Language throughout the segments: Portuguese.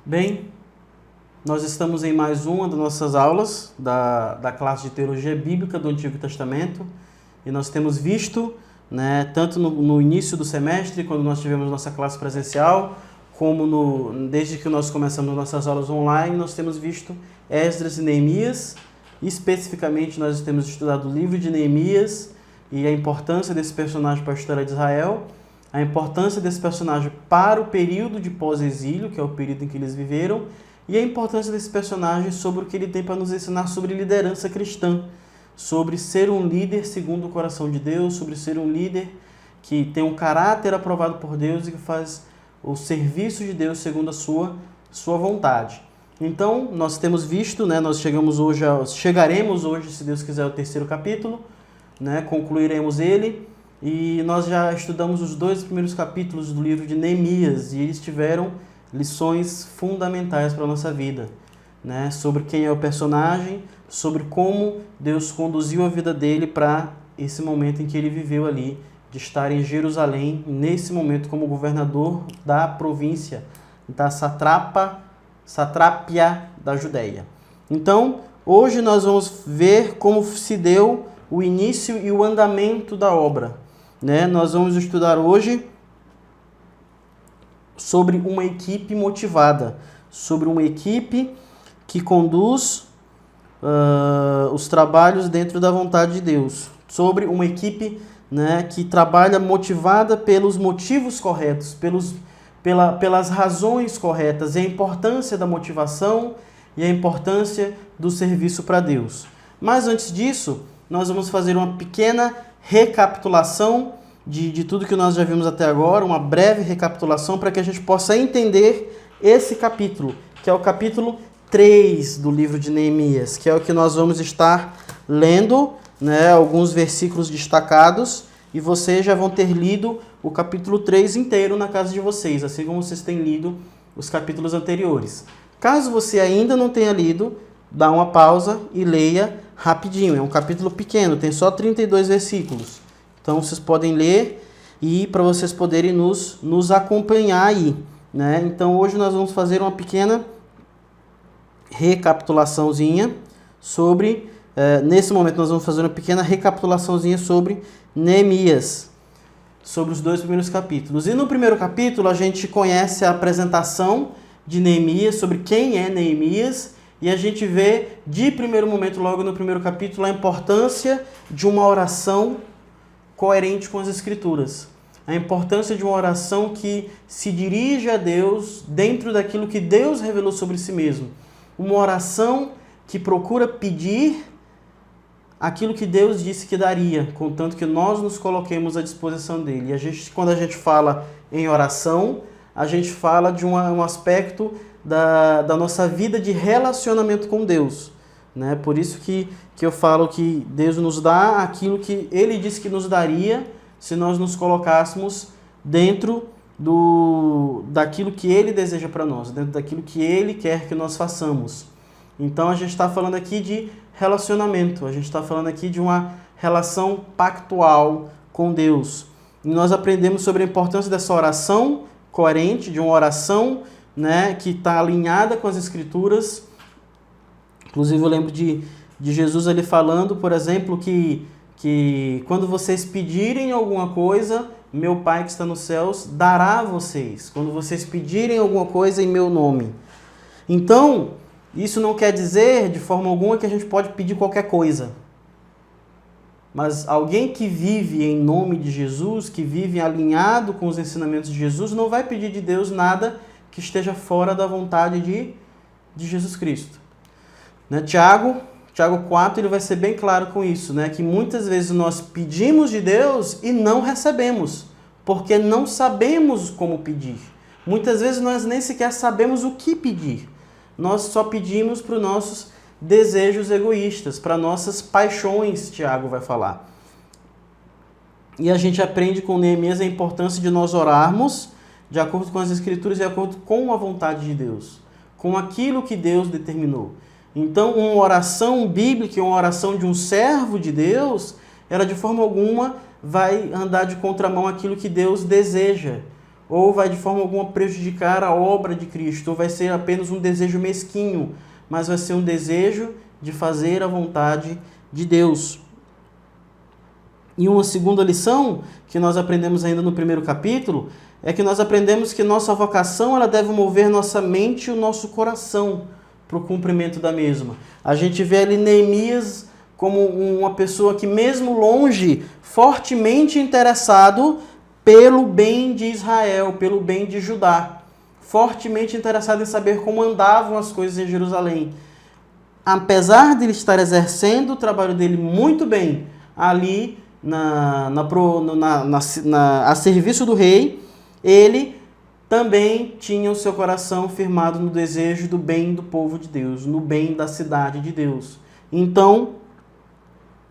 Bem, nós estamos em mais uma das nossas aulas da classe de Teologia Bíblica do Antigo Testamento e nós temos visto, tanto no início do semestre, quando nós tivemos nossa classe presencial, como desde que nós começamos nossas aulas online, nós temos visto Esdras e Neemias. Especificamente, nós temos estudado o livro de Neemias e a importância desse personagem para a história de Israel, a importância desse personagem para o período de pós-exílio, que é o período em que eles viveram, e a importância desse personagem sobre o que ele tem para nos ensinar sobre liderança cristã, sobre ser um líder segundo o coração de Deus, sobre ser um líder que tem um caráter aprovado por Deus e que faz o serviço de Deus segundo a sua vontade. Então, nós temos visto, nós chegaremos hoje, se Deus quiser, ao terceiro capítulo, concluiremos ele, e nós já estudamos os 2 primeiros capítulos do livro de Neemias, e eles tiveram lições fundamentais para a nossa vida, sobre quem é o personagem, sobre como Deus conduziu a vida dele para esse momento em que ele viveu ali, de estar em Jerusalém, nesse momento como governador da província, da satrápia da Judéia. Então, hoje nós vamos ver como se deu o início e o andamento da obra. Nós vamos estudar hoje sobre uma equipe motivada, sobre uma equipe que conduz os trabalhos dentro da vontade de Deus, sobre uma equipe que trabalha motivada pelos motivos corretos, pelas razões corretas, e a importância da motivação e a importância do serviço para Deus. Mas antes disso, nós vamos fazer uma pequena recapitulação de tudo que nós já vimos até agora, uma breve recapitulação para que a gente possa entender esse capítulo, que é o capítulo 3 do livro de Neemias, que é o que nós vamos estar lendo, alguns versículos destacados, e vocês já vão ter lido o capítulo 3 inteiro na casa de vocês, assim como vocês têm lido os capítulos anteriores. Caso você ainda não tenha lido, dá uma pausa e leia rapidinho. É um capítulo pequeno, tem só 32 versículos. Então vocês podem ler e para vocês poderem nos acompanhar aí. Então hoje nós vamos fazer uma pequena recapitulaçãozinha sobre... nesse momento nós vamos fazer uma pequena recapitulaçãozinha sobre Neemias, sobre os 2 primeiros capítulos. E no primeiro capítulo a gente conhece a apresentação de Neemias, sobre quem é Neemias, e a gente vê de primeiro momento, logo no primeiro capítulo, a importância de uma oração coerente com as Escrituras. A importância de uma oração que se dirige a Deus dentro daquilo que Deus revelou sobre si mesmo. Uma oração que procura pedir aquilo que Deus disse que daria, contanto que nós nos coloquemos à disposição dele. E quando a gente fala em oração, a gente fala de um aspecto da nossa vida de relacionamento com Deus. Por isso que eu falo que Deus nos dá aquilo que Ele disse que nos daria se nós nos colocássemos dentro daquilo que Ele deseja para nós, dentro daquilo que Ele quer que nós façamos. Então a gente está falando aqui de relacionamento, a gente está falando aqui de uma relação pactual com Deus. E nós aprendemos sobre a importância dessa oração coerente, de uma oração que está alinhada com as Escrituras. Inclusive eu lembro de Jesus ali falando, por exemplo, que quando vocês pedirem alguma coisa, meu Pai que está nos céus dará a vocês. Quando vocês pedirem alguma coisa em meu nome. Então, isso não quer dizer de forma alguma que a gente pode pedir qualquer coisa. Mas alguém que vive em nome de Jesus, que vive alinhado com os ensinamentos de Jesus, não vai pedir de Deus nada que esteja fora da vontade de Jesus Cristo. Tiago 4, ele vai ser bem claro com isso, que muitas vezes nós pedimos de Deus e não recebemos, porque não sabemos como pedir. Muitas vezes nós nem sequer sabemos o que pedir. Nós só pedimos para os nossos desejos egoístas, para nossas paixões, Tiago vai falar. E a gente aprende com Neemias a importância de nós orarmos de acordo com as Escrituras e de acordo com a vontade de Deus, com aquilo que Deus determinou. Então, uma oração bíblica, uma oração de um servo de Deus, ela de forma alguma vai andar de contramão àquilo que Deus deseja. ou vai de forma alguma prejudicar a obra de Cristo, ou vai ser apenas um desejo mesquinho, mas vai ser um desejo de fazer a vontade de Deus. E uma segunda lição que nós aprendemos ainda no primeiro capítulo é que nós aprendemos que nossa vocação ela deve mover nossa mente e o nosso coração para o cumprimento da mesma. A gente vê ali Neemias como uma pessoa que, mesmo longe, fortemente interessado pelo bem de Israel, pelo bem de Judá. Fortemente interessado em saber como andavam as coisas em Jerusalém. Apesar de ele estar exercendo o trabalho dele muito bem ali a serviço do rei, ele também tinha o seu coração firmado no desejo do bem do povo de Deus, no bem da cidade de Deus. Então,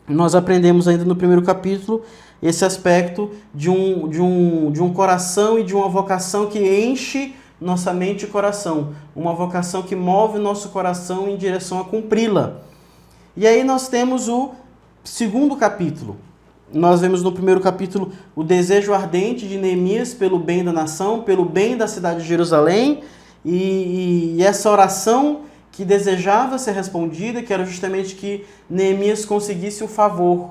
nós aprendemos ainda no primeiro capítulo esse aspecto de um coração e de uma vocação que enche nossa mente e coração. Uma vocação que move nosso coração em direção a cumpri-la. E aí nós temos o segundo capítulo. Nós vemos no primeiro capítulo o desejo ardente de Neemias pelo bem da nação, pelo bem da cidade de Jerusalém, e essa oração que desejava ser respondida, que era justamente que Neemias conseguisse o favor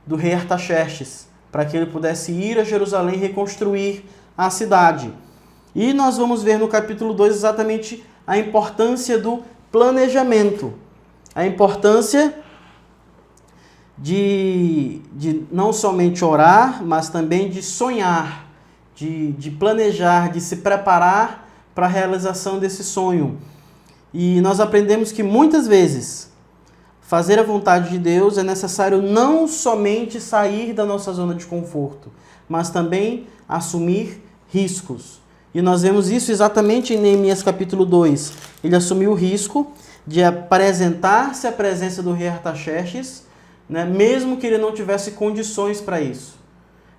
do rei Artaxerxes, para que ele pudesse ir a Jerusalém e reconstruir a cidade. E nós vamos ver no capítulo 2 exatamente a importância do planejamento, a importância de não somente orar, mas também de sonhar, de planejar, de se preparar para a realização desse sonho. E nós aprendemos que muitas vezes fazer a vontade de Deus é necessário não somente sair da nossa zona de conforto, mas também assumir riscos. E nós vemos isso exatamente em Neemias capítulo 2. Ele assumiu o risco de apresentar-se à presença do rei Artaxerxes, né, mesmo que ele não tivesse condições para isso.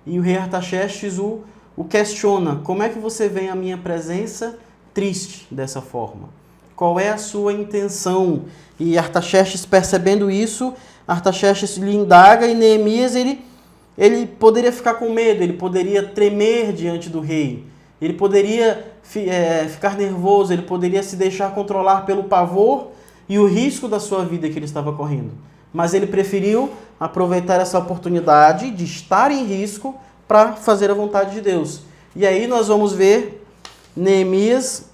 E o rei Artaxerxes o questiona: como é que você vem à minha presença triste dessa forma? Qual é a sua intenção? E Artaxerxes, percebendo isso, Artaxerxes lhe indaga, e Neemias ele poderia ficar com medo, ele poderia tremer diante do rei, ele poderia ficar nervoso, ele poderia se deixar controlar pelo pavor e o risco da sua vida que ele estava correndo. Mas ele preferiu aproveitar essa oportunidade de estar em risco para fazer a vontade de Deus. E aí nós vamos ver Neemias,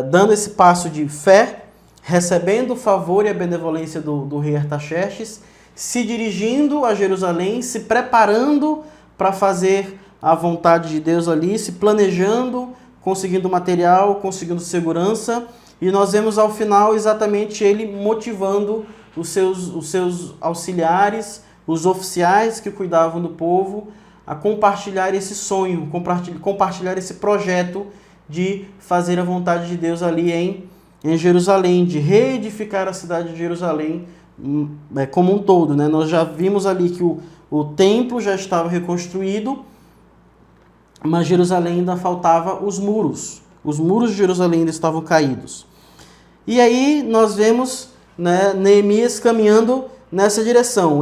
dando esse passo de fé, recebendo o favor e a benevolência do rei Artaxerxes, se dirigindo a Jerusalém, se preparando para fazer a vontade de Deus ali, se planejando, conseguindo material, conseguindo segurança. E nós vemos ao final exatamente ele motivando os seus auxiliares, os oficiais que cuidavam do povo, a compartilhar esse sonho, compartilhar esse projeto de fazer a vontade de Deus ali em Jerusalém, de reedificar a cidade de Jerusalém como um todo. Né? Nós já vimos ali que o templo já estava reconstruído, mas Jerusalém ainda faltava os muros. Os muros de Jerusalém ainda estavam caídos. E aí nós vemos, né, Neemias caminhando nessa direção.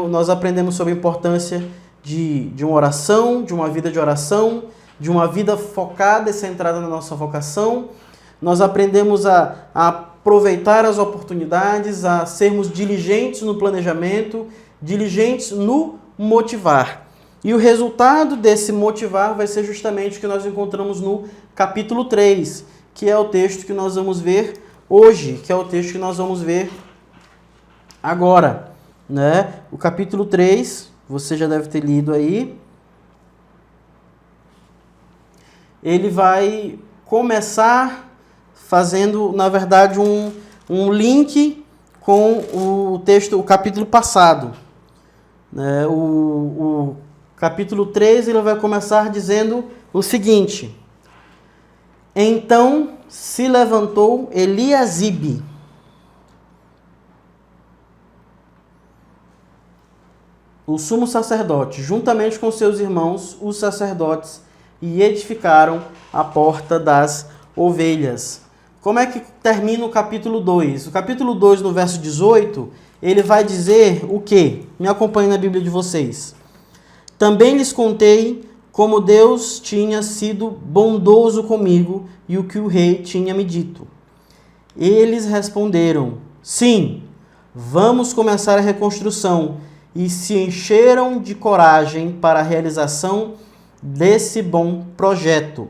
Nós aprendemos sobre a importância de uma oração, de uma vida de oração, de uma vida focada e centrada na nossa vocação. Nós aprendemos a aproveitar as oportunidades, a sermos diligentes no planejamento, diligentes no motivar. E o resultado desse motivar vai ser justamente o que nós encontramos no capítulo 3, que é o texto que nós vamos ver hoje, que é o texto que nós vamos ver agora. Né? O capítulo 3, você já deve ter lido aí. Ele vai começar fazendo, na verdade, um link com o texto, o capítulo passado. Né? O capítulo 3, ele vai começar dizendo o seguinte: então se levantou Eliasibe, o sumo sacerdote, juntamente com seus irmãos, os sacerdotes, e edificaram a porta das ovelhas. Como é que termina o capítulo 2? O capítulo 2, no verso 18, ele vai dizer o quê? Me acompanhe na Bíblia de vocês. Também lhes contei como Deus tinha sido bondoso comigo e o que o rei tinha me dito. Eles responderam: sim, vamos começar a reconstrução, e se encheram de coragem para a realização desse bom projeto.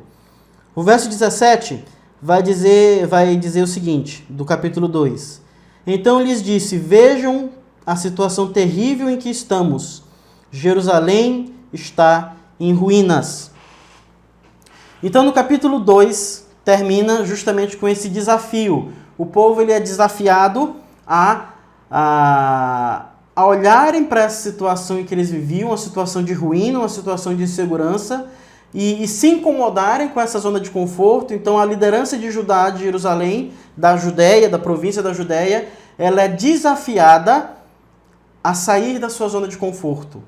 O verso 17 vai dizer o seguinte, do capítulo 2. Então lhes disse: vejam a situação terrível em que estamos. Jerusalém está em ruínas. Então no capítulo 2 termina justamente com esse desafio. O povo ele é desafiado a olharem para essa situação em que eles viviam, uma situação de ruína, uma situação de insegurança, e se incomodarem com essa zona de conforto. Então a liderança de Judá, de Jerusalém, da Judéia, da província da Judéia, ela é desafiada a sair da sua zona de conforto.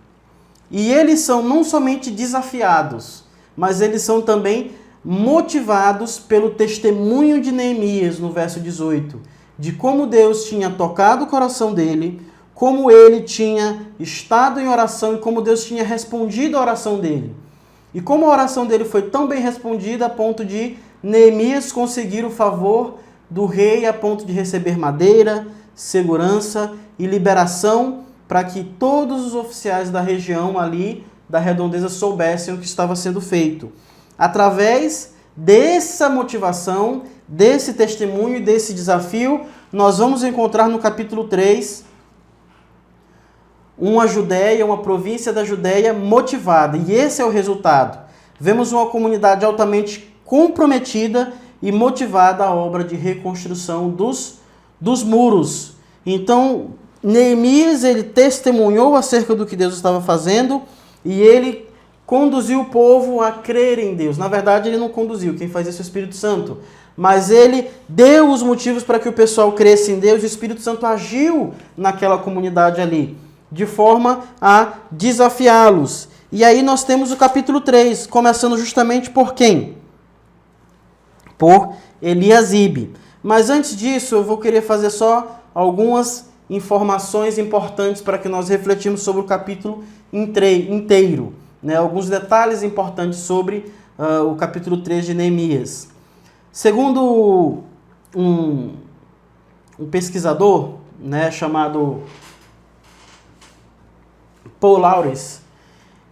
E eles são não somente desafiados, mas eles são também motivados pelo testemunho de Neemias, no verso 18, de como Deus tinha tocado o coração dele, como ele tinha estado em oração e como Deus tinha respondido a oração dele. E como a oração dele foi tão bem respondida a ponto de Neemias conseguir o favor do rei a ponto de receber madeira, segurança e liberação para que todos os oficiais da região ali, da redondeza, soubessem o que estava sendo feito. Através dessa motivação, desse testemunho e desse desafio, nós vamos encontrar no capítulo 3 uma Judéia, uma província da Judéia motivada. E esse é o resultado. Vemos uma comunidade altamente comprometida e motivada à obra de reconstrução dos muros. Então, Neemias, ele testemunhou acerca do que Deus estava fazendo e ele conduziu o povo a crer em Deus. Na verdade, ele não conduziu, quem faz isso é o Espírito Santo. Mas ele deu os motivos para que o pessoal cresça em Deus e o Espírito Santo agiu naquela comunidade ali, de forma a desafiá-los. E aí nós temos o capítulo 3, começando justamente por quem? Por Eliasibe. Mas antes disso, eu vou querer fazer só algumas informações importantes para que nós refletimos sobre o capítulo inteiro. Alguns detalhes importantes sobre o capítulo 3 de Neemias. Segundo um pesquisador chamado Paul Lawrence,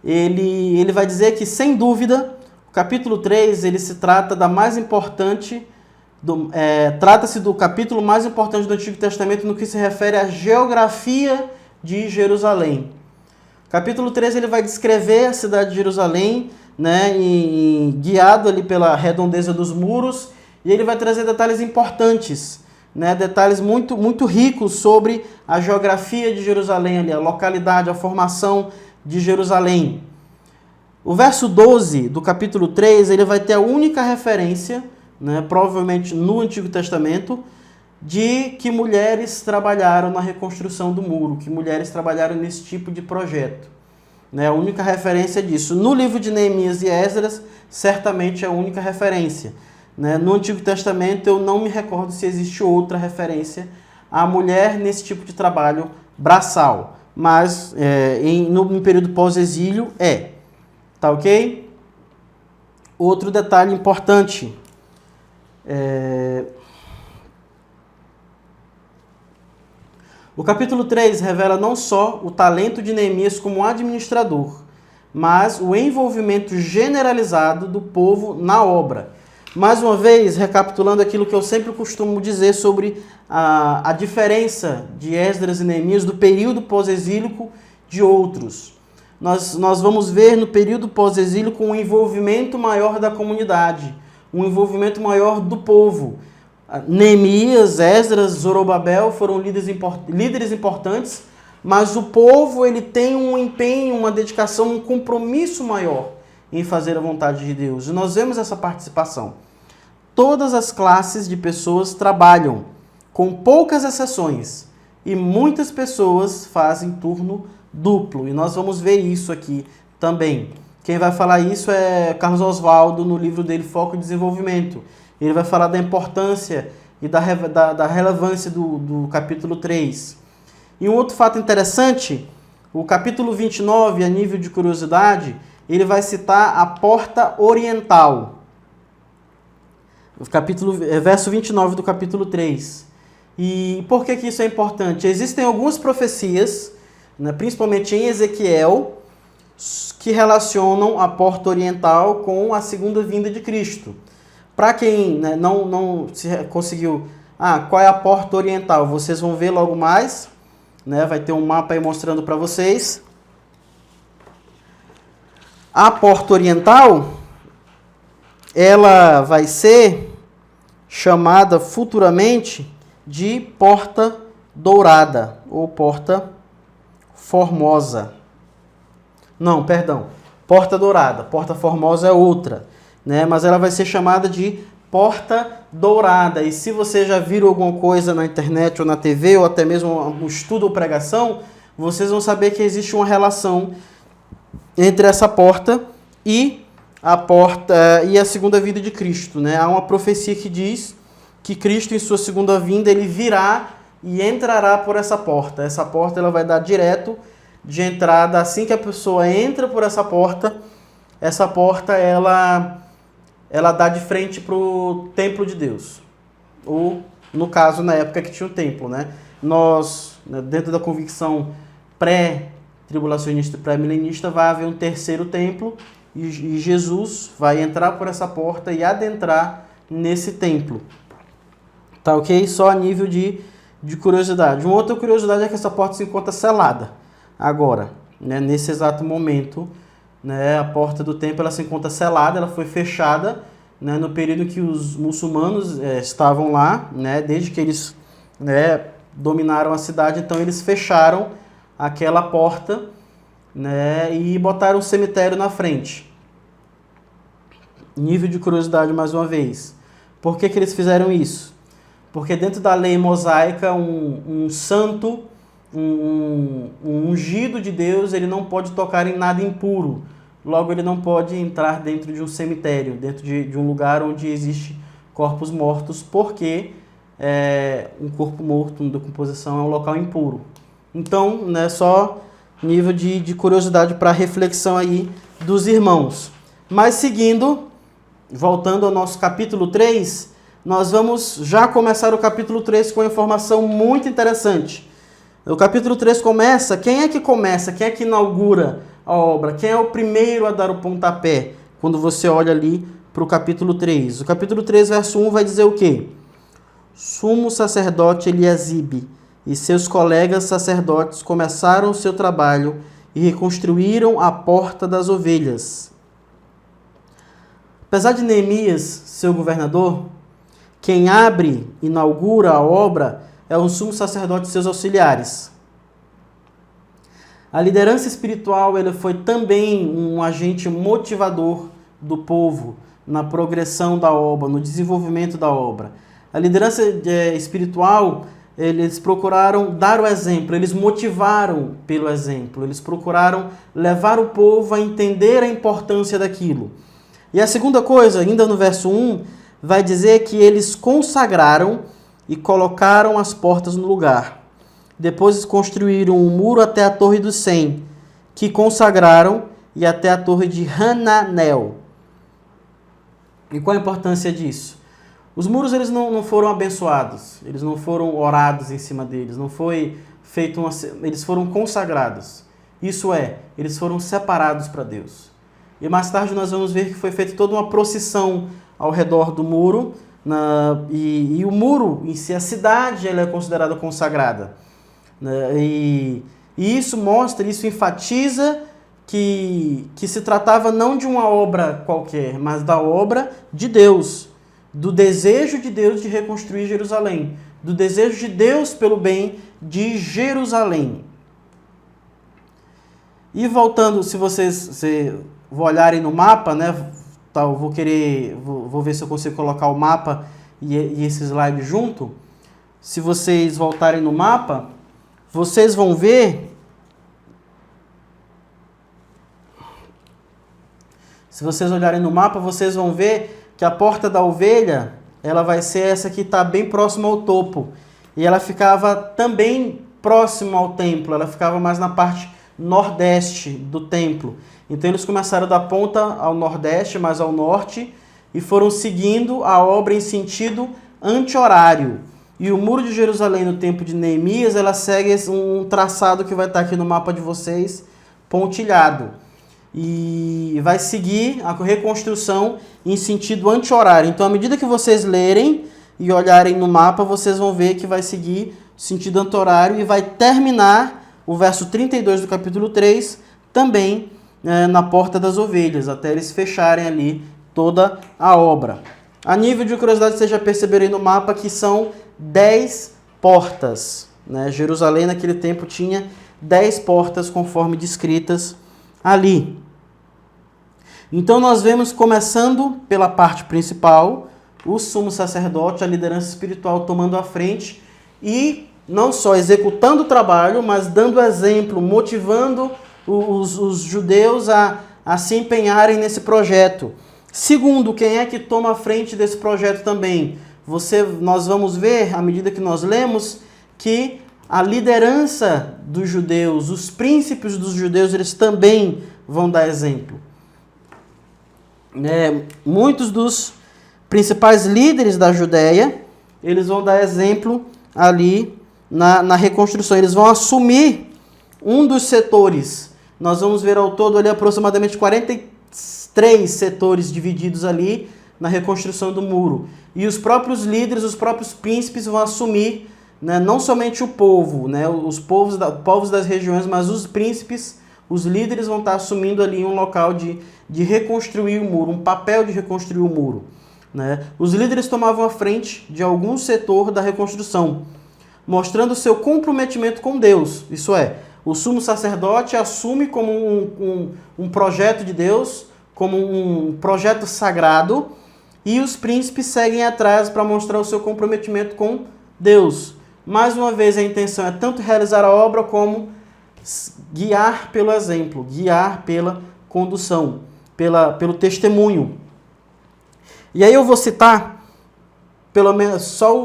ele vai dizer que, sem dúvida, o capítulo 3 ele se trata da mais importante, trata-se do capítulo mais importante do Antigo Testamento no que se refere à geografia de Jerusalém. Capítulo 3 ele vai descrever a cidade de Jerusalém, guiado ali pela redondeza dos muros, e ele vai trazer detalhes importantes, detalhes muito, muito ricos sobre a geografia de Jerusalém, ali, a localidade, a formação de Jerusalém. O verso 12 do capítulo 3 ele vai ter a única referência, provavelmente no Antigo Testamento, de que mulheres trabalharam na reconstrução do muro, que mulheres trabalharam nesse tipo de projeto. A única referência disso. No livro de Neemias e Esdras, certamente é a única referência. No Antigo Testamento, eu não me recordo se existe outra referência à mulher nesse tipo de trabalho braçal. Mas no período pós-exílio Tá ok? Outro detalhe importante. O capítulo 3 revela não só o talento de Neemias como administrador, mas o envolvimento generalizado do povo na obra. Mais uma vez, recapitulando aquilo que eu sempre costumo dizer sobre a diferença de Esdras e Neemias do período pós-exílico de outros. Nós vamos ver no período pós-exílico um envolvimento maior da comunidade, um envolvimento maior do povo. Neemias, Esdras, Zorobabel foram líderes importantes, mas o povo ele tem um empenho, uma dedicação, um compromisso maior em fazer a vontade de Deus. E nós vemos essa participação. Todas as classes de pessoas trabalham, com poucas exceções, e muitas pessoas fazem turno duplo. E nós vamos ver isso aqui também. Quem vai falar isso é Carlos Oswaldo no livro dele Foco e Desenvolvimento. Ele vai falar da importância e da relevância do capítulo 3. E um outro fato interessante, O capítulo 29, a nível de curiosidade, ele vai citar a porta oriental. Verso 29 do capítulo 3. E por que isso é importante? Existem algumas profecias, né, principalmente em Ezequiel, que relacionam a porta oriental com a segunda vinda de Cristo. Para quem, né, não se conseguiu... qual é a porta oriental? Vocês vão ver logo mais, né? Vai ter um mapa aí mostrando para vocês. A porta oriental, ela vai ser chamada futuramente de porta dourada ou porta formosa. Não, perdão, porta dourada. Porta formosa é outra, né? Mas ela vai ser chamada de porta dourada. E se você já viram alguma coisa na internet ou na TV, ou até mesmo um estudo ou pregação, vocês vão saber que existe uma relação entre essa porta e a segunda vinda de Cristo, né? Há uma profecia que diz que Cristo, em sua segunda vinda, ele virá e entrará por essa porta. Essa porta ela vai dar direto de entrada. Assim que a pessoa entra por essa porta ela dá de frente para o templo de Deus. Ou, no caso, na época que tinha o templo, né? Nós, dentro da convicção pré-tribulacionista e pré-milenista, vai haver um terceiro templo e Jesus vai entrar por essa porta e adentrar nesse templo. Tá ok? Só a nível de curiosidade. Uma outra curiosidade é que essa porta se encontra selada. Agora, né, nesse exato momento, né, a porta do templo ela se encontra selada, ela foi fechada, né, no período que os muçulmanos estavam lá, né, desde que eles, né, dominaram a cidade, então eles fecharam aquela porta, né, e botaram um cemitério na frente. Nível de curiosidade mais uma vez. Por que eles fizeram isso? Porque dentro da lei mosaica, um santo, um ungido de Deus, ele não pode tocar em nada impuro. Logo, ele não pode entrar dentro de um cemitério, dentro de um lugar onde existe corpos mortos, porque um corpo morto em decomposição é um local impuro. Então, né, só nível de curiosidade para reflexão aí dos irmãos. Mas seguindo, voltando ao nosso capítulo 3, nós vamos já começar o capítulo 3 com uma informação muito interessante. O capítulo 3 começa, quem é que inaugura a obra? Quem é o primeiro a dar o pontapé? Quando você olha ali para o capítulo 3. O capítulo 3, verso 1 vai dizer o quê? Sumo sacerdote Eliasibe e seus colegas sacerdotes começaram o seu trabalho e reconstruíram a porta das ovelhas. Apesar de Neemias ser o governador, quem inaugura a obra é o sumo sacerdote e seus auxiliares. A liderança espiritual ele foi também um agente motivador do povo na progressão da obra, no desenvolvimento da obra. A liderança espiritual, eles procuraram dar o exemplo, eles motivaram pelo exemplo, eles procuraram levar o povo a entender a importância daquilo. E a segunda coisa, ainda no verso 1, vai dizer que eles consagraram e colocaram as portas no lugar. Depois construíram um muro até a Torre dos 100, que consagraram, e até a Torre de Hananel. E qual a importância disso? Os muros eles não foram abençoados, eles não foram orados em cima deles, não foi feito eles foram consagrados. Isso é, eles foram separados para Deus. E mais tarde nós vamos ver que foi feita toda uma procissão ao redor do muro, e o muro em si, a cidade, ela é considerada consagrada. E isso mostra, isso enfatiza que se tratava não de uma obra qualquer, mas da obra de Deus, do desejo de Deus de reconstruir Jerusalém, do desejo de Deus pelo bem de Jerusalém. E voltando, se vocês olharem no mapa, né, vou ver se eu consigo colocar o mapa e esse slide junto. Se vocês voltarem no mapa, vocês vão ver, se vocês olharem no mapa, vocês vão ver que a porta da ovelha, ela vai ser essa que está bem próxima ao topo. E ela ficava também próxima ao templo, ela ficava mais na parte nordeste do templo. Então eles começaram da ponta ao nordeste, mais ao norte, e foram seguindo a obra em sentido anti-horário. E o muro de Jerusalém no tempo de Neemias, ela segue um traçado que vai estar aqui no mapa de vocês, pontilhado. E vai seguir a reconstrução em sentido anti-horário. Então, à medida que vocês lerem e olharem no mapa, vocês vão ver que vai seguir sentido anti-horário e vai terminar o verso 32 do capítulo 3 também na Porta das Ovelhas, até eles fecharem ali toda a obra. A nível de curiosidade, vocês já perceberam aí no mapa que são 10 portas. Né? Jerusalém naquele tempo tinha 10 portas conforme descritas ali. Então nós vemos, começando pela parte principal, o sumo sacerdote, a liderança espiritual tomando a frente e não só executando o trabalho, mas dando exemplo, motivando os judeus a se empenharem nesse projeto. Segundo, quem é que toma a frente desse projeto também? Nós vamos ver, à medida que nós lemos, que a liderança dos judeus, os príncipes dos judeus, eles também vão dar exemplo. Muitos dos principais líderes da Judéia, eles vão dar exemplo ali na reconstrução. Eles vão assumir um dos setores. Nós vamos ver ao todo ali aproximadamente 43 setores divididos ali na reconstrução do muro. E os próprios líderes, os próprios príncipes vão assumir, né, não somente o povo, né, os povos das regiões, mas os príncipes, os líderes vão estar assumindo ali um local de reconstruir o muro, um papel de reconstruir o muro. Né? Os líderes tomavam a frente de algum setor da reconstrução, mostrando seu comprometimento com Deus. Isso é, o sumo sacerdote assume como um projeto de Deus, como um projeto sagrado, e os príncipes seguem atrás para mostrar o seu comprometimento com Deus. Mais uma vez, a intenção é tanto realizar a obra como guiar pelo exemplo, guiar pela condução, pelo testemunho. E aí eu vou citar pelo menos só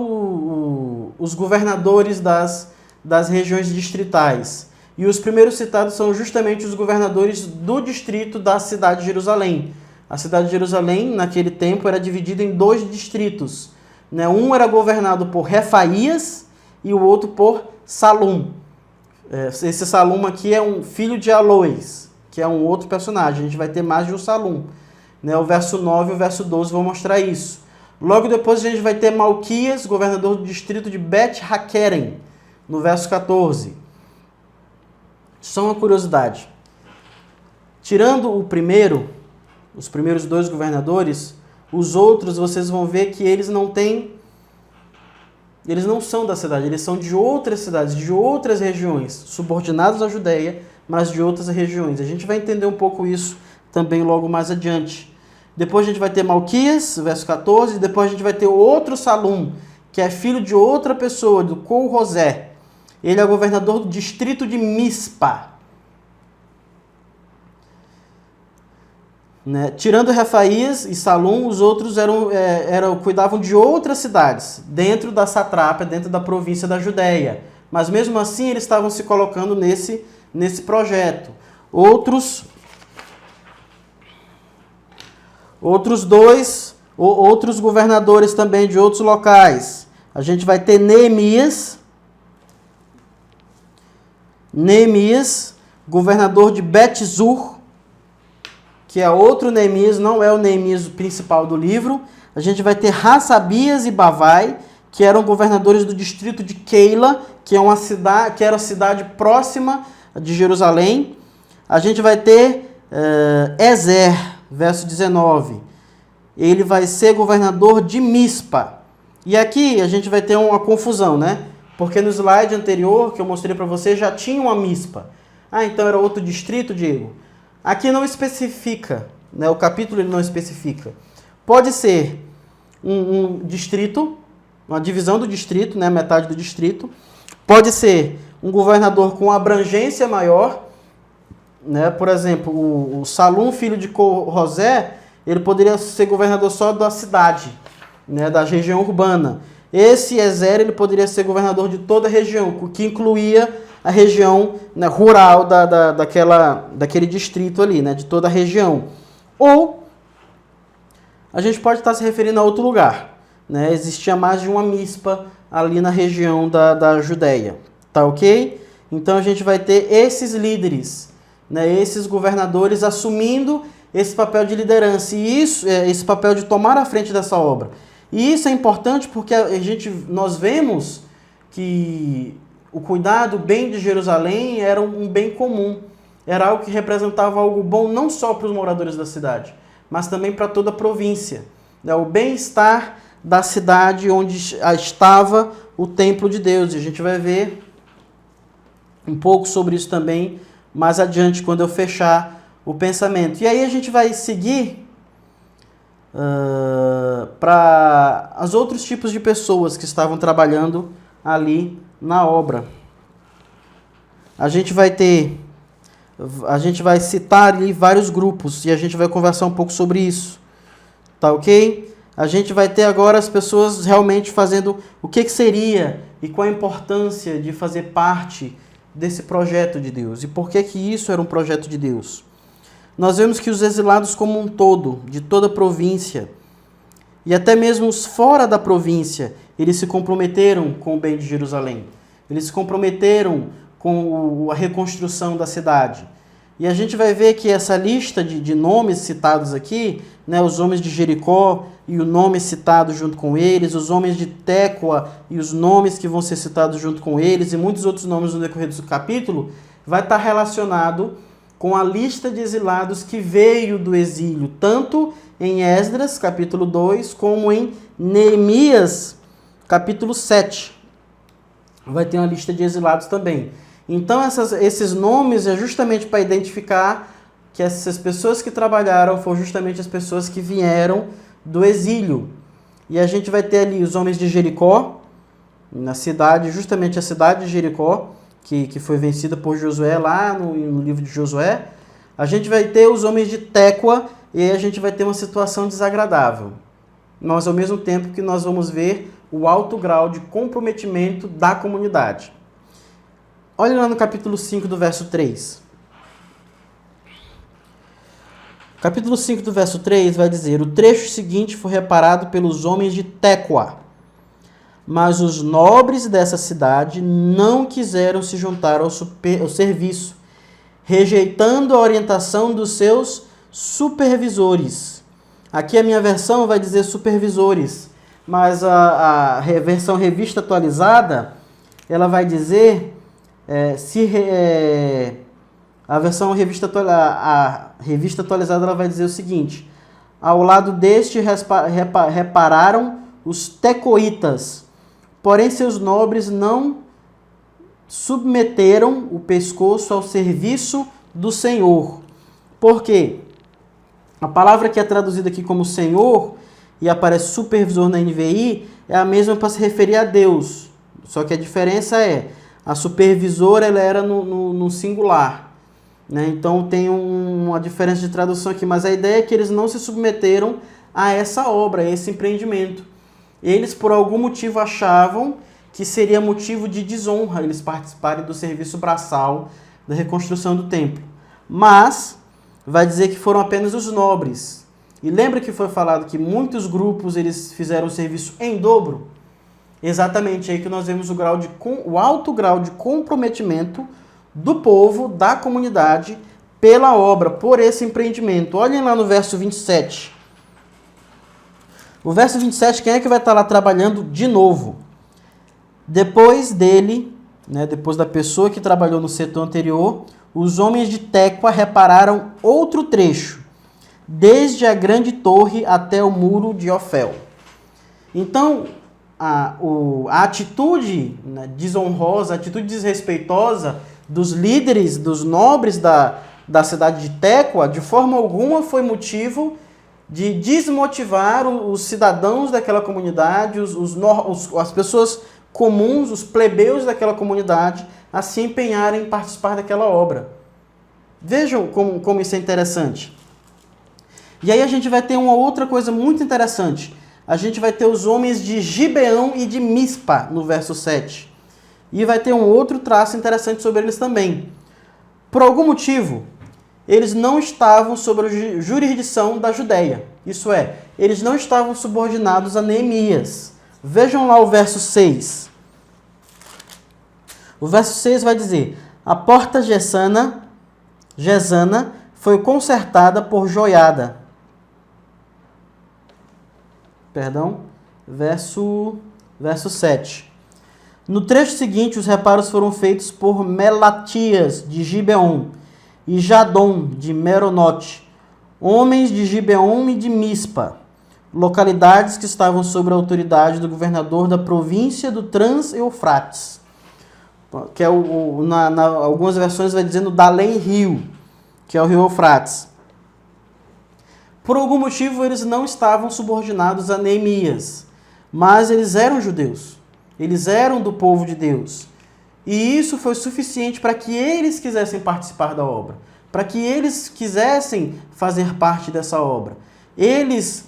os governadores das regiões distritais. E os primeiros citados são justamente os governadores do distrito da cidade de Jerusalém. A cidade de Jerusalém, naquele tempo, era dividida em 2 distritos. Né? Um era governado por Refaías e o outro por Salum. Esse Salum aqui é um filho de Alois, que é um outro personagem. A gente vai ter mais de um Salum. Né? O verso 9 e o verso 12 vão mostrar isso. Logo depois a gente vai ter Malquias, governador do distrito de Bet-Hakerem, no verso 14. Só uma curiosidade. Tirando os primeiros 2 governadores, os outros vocês vão ver que eles não são da cidade, eles são de outras cidades, de outras regiões, subordinados à Judéia, mas de outras regiões. A gente vai entender um pouco isso também logo mais adiante. Depois a gente vai ter Malquias, verso 14, e depois a gente vai ter outro Salum, que é filho de outra pessoa, do Col-Rosé. Ele é governador do distrito de Mispa. Né? Tirando Refaías e Salum, os outros cuidavam de outras cidades, dentro da satrápia, dentro da província da Judéia. Mas mesmo assim eles estavam se colocando nesse projeto. Outros 2, outros governadores também de outros locais. A gente vai ter Neemias, governador de Bet-Zur, que é outro Neemias, não é o Neemias principal do livro. A gente vai ter Hassabias e Bavai, que eram governadores do distrito de Keila, que era a cidade próxima de Jerusalém. A gente vai ter Ezer, verso 19. Ele vai ser governador de Mispa. E aqui a gente vai ter uma confusão, né? Porque no slide anterior que eu mostrei para você já tinha uma Mispa. Então era outro distrito, Diego? Aqui não especifica, né? O capítulo ele não especifica. Pode ser um distrito, uma divisão do distrito, né? Metade do distrito. Pode ser um governador com abrangência maior, né? Por exemplo, o Salum, filho de Col-Rosé, ele poderia ser governador só da cidade, né? Da região urbana. Esse Ezer, ele poderia ser governador de toda a região, que incluía a região, né, rural daquele distrito ali, né, de toda a região. Ou a gente pode estar se referindo a outro lugar. Né? Existia mais de uma mispa ali na região da Judéia. Tá ok? Então a gente vai ter esses líderes, né, esses governadores assumindo esse papel de liderança e esse papel de tomar a frente dessa obra. E isso é importante porque nós vemos que o cuidado, o bem de Jerusalém era um bem comum. Era algo que representava algo bom não só para os moradores da cidade, mas também para toda a província. O bem-estar da cidade onde estava o templo de Deus. E a gente vai ver um pouco sobre isso também mais adiante, quando eu fechar o pensamento. E aí a gente vai seguir para os outros tipos de pessoas que estavam trabalhando ali na obra. A gente vai citar ali vários grupos e a gente vai conversar um pouco sobre isso. Tá ok? A gente vai ter agora as pessoas realmente fazendo o que seria e qual a importância de fazer parte desse projeto de Deus. E por que isso era um projeto de Deus? Nós vemos que os exilados como um todo, de toda a província, e até mesmo os fora da província, eles se comprometeram com o bem de Jerusalém. Eles se comprometeram com a reconstrução da cidade. E a gente vai ver que essa lista de nomes citados aqui, né, os homens de Jericó e o nome citado junto com eles, os homens de Tecoa e os nomes que vão ser citados junto com eles, e muitos outros nomes no decorrer do capítulo, vai estar relacionado com a lista de exilados que veio do exílio, tanto em Esdras, capítulo 2, como em Neemias, capítulo 7. Vai ter uma lista de exilados também. Então, esses nomes é justamente para identificar que essas pessoas que trabalharam foram justamente as pessoas que vieram do exílio. E a gente vai ter ali os homens de Jericó, na cidade, justamente a cidade de Jericó, que foi vencida por Josué lá no livro de Josué. A gente vai ter os homens de Tecoa, e aí a gente vai ter uma situação desagradável. Mas ao mesmo tempo que nós vamos ver o alto grau de comprometimento da comunidade. Olha lá no capítulo 5 do verso 3. Capítulo 5 do verso 3 vai dizer: o trecho seguinte foi reparado pelos homens de Tecoa, mas os nobres dessa cidade não quiseram se juntar ao serviço, rejeitando a orientação dos seus supervisores. Aqui a minha versão vai dizer supervisores, mas a versão revista atualizada, ela vai dizer, a versão revista atualizada ela vai dizer o seguinte: ao lado deste repararam os tecoitas, porém seus nobres não submeteram o pescoço ao serviço do Senhor. Por quê? A palavra que é traduzida aqui como Senhor e aparece supervisor na NVI é a mesma para se referir a Deus. Só que a diferença é, a supervisora ela era no singular. Né? Então tem uma diferença de tradução aqui, mas a ideia é que eles não se submeteram a essa obra, a esse empreendimento. Eles, por algum motivo, achavam que seria motivo de desonra eles participarem do serviço braçal da reconstrução do templo. Mas vai dizer que foram apenas os nobres. E lembra que foi falado que muitos grupos eles fizeram o serviço em dobro? Exatamente aí que nós vemos o alto grau de comprometimento do povo, da comunidade, pela obra, por esse empreendimento. Olhem lá no verso 27. O verso 27, quem é que vai estar lá trabalhando de novo? Depois dele, né, depois da pessoa que trabalhou no setor anterior, os homens de Tecoa repararam outro trecho, desde a grande torre até o muro de Ofel. Então, a atitude, né, desonrosa, a atitude desrespeitosa dos líderes, dos nobres da cidade de Tecoa, de forma alguma foi motivo de desmotivar os cidadãos daquela comunidade, as pessoas comuns, os plebeus daquela comunidade, a se empenharem em participar daquela obra. Vejam como isso é interessante. E aí a gente vai ter uma outra coisa muito interessante. A gente vai ter os homens de Gibeão e de Mispa, no verso 7. E vai ter um outro traço interessante sobre eles também. Por algum motivo, eles não estavam sob a jurisdição da Judéia. Isso é, eles não estavam subordinados a Neemias. Vejam lá o verso 6. O verso 6 vai dizer: a porta Gesana foi consertada por Joiada. Perdão, verso 7. No trecho seguinte, os reparos foram feitos por Melatias, de Gibeon, e Jadom, de Meronote, homens de Gibeon e de Mispa, localidades que estavam sob a autoridade do governador da província do Trans-Eufrates, que é algumas versões vai dizendo da além rio, que é o rio Eufrates. Por algum motivo, eles não estavam subordinados a Neemias, mas eles eram judeus. Eles eram do povo de Deus. E isso foi suficiente para que eles quisessem participar da obra, para que eles quisessem fazer parte dessa obra. Eles,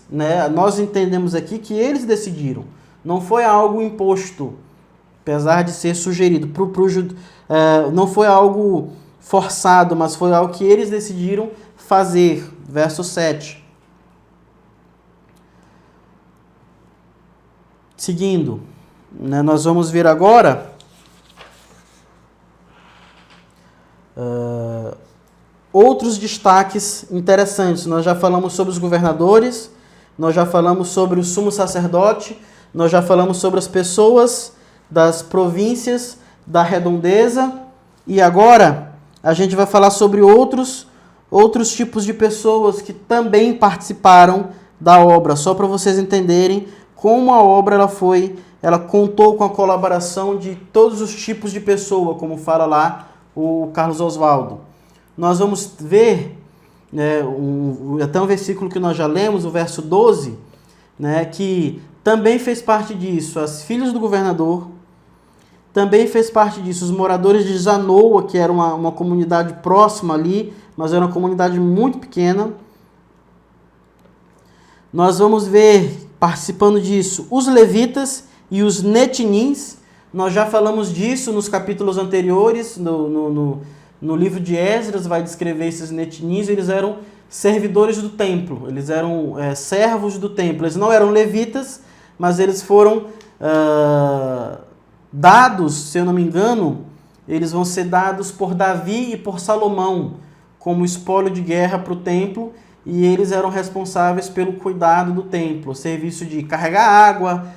nós entendemos aqui que eles decidiram. Não foi algo imposto, apesar de ser sugerido. Não foi algo forçado, mas foi algo que eles decidiram fazer. Verso 7. Seguindo, nós vamos ver agora outros destaques interessantes. Nós já falamos sobre os governadores, nós já falamos sobre o sumo sacerdote, nós já falamos sobre as pessoas das províncias da redondeza, e agora a gente vai falar sobre outros tipos de pessoas que também participaram da obra, só para vocês entenderem como a obra ela contou com a colaboração de todos os tipos de pessoa, como fala lá o Carlos Oswaldo. Nós vamos ver até um versículo que nós já lemos, o verso 12, que também fez parte disso as filhas do governador, também fez parte disso os moradores de Zanoa, que era uma comunidade próxima ali, mas era uma comunidade muito pequena. Nós vamos ver, participando disso, os levitas e os netinins. Nós já falamos disso nos capítulos anteriores, no livro de Esdras vai descrever esses netinins. Eles eram servidores do templo, eles eram servos do templo. Eles não eram levitas, mas eles foram dados, se eu não me engano, eles vão ser dados por Davi e por Salomão como espólio de guerra para o templo, e eles eram responsáveis pelo cuidado do templo, serviço de carregar água,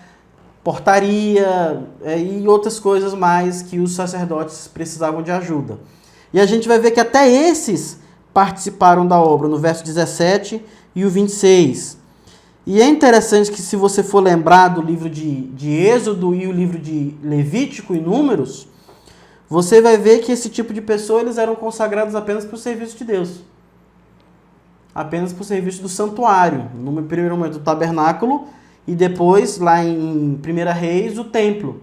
portaria e outras coisas mais que os sacerdotes precisavam de ajuda. E a gente vai ver que até esses participaram da obra, no verso 17 e o 26. E é interessante que, se você for lembrar do livro de Êxodo e o livro de Levítico e Números, você vai ver que esse tipo de pessoa eles eram consagrados apenas para o serviço de Deus. Apenas para o serviço do santuário. No primeiro momento, o tabernáculo, e depois, lá em 1 Reis, o templo.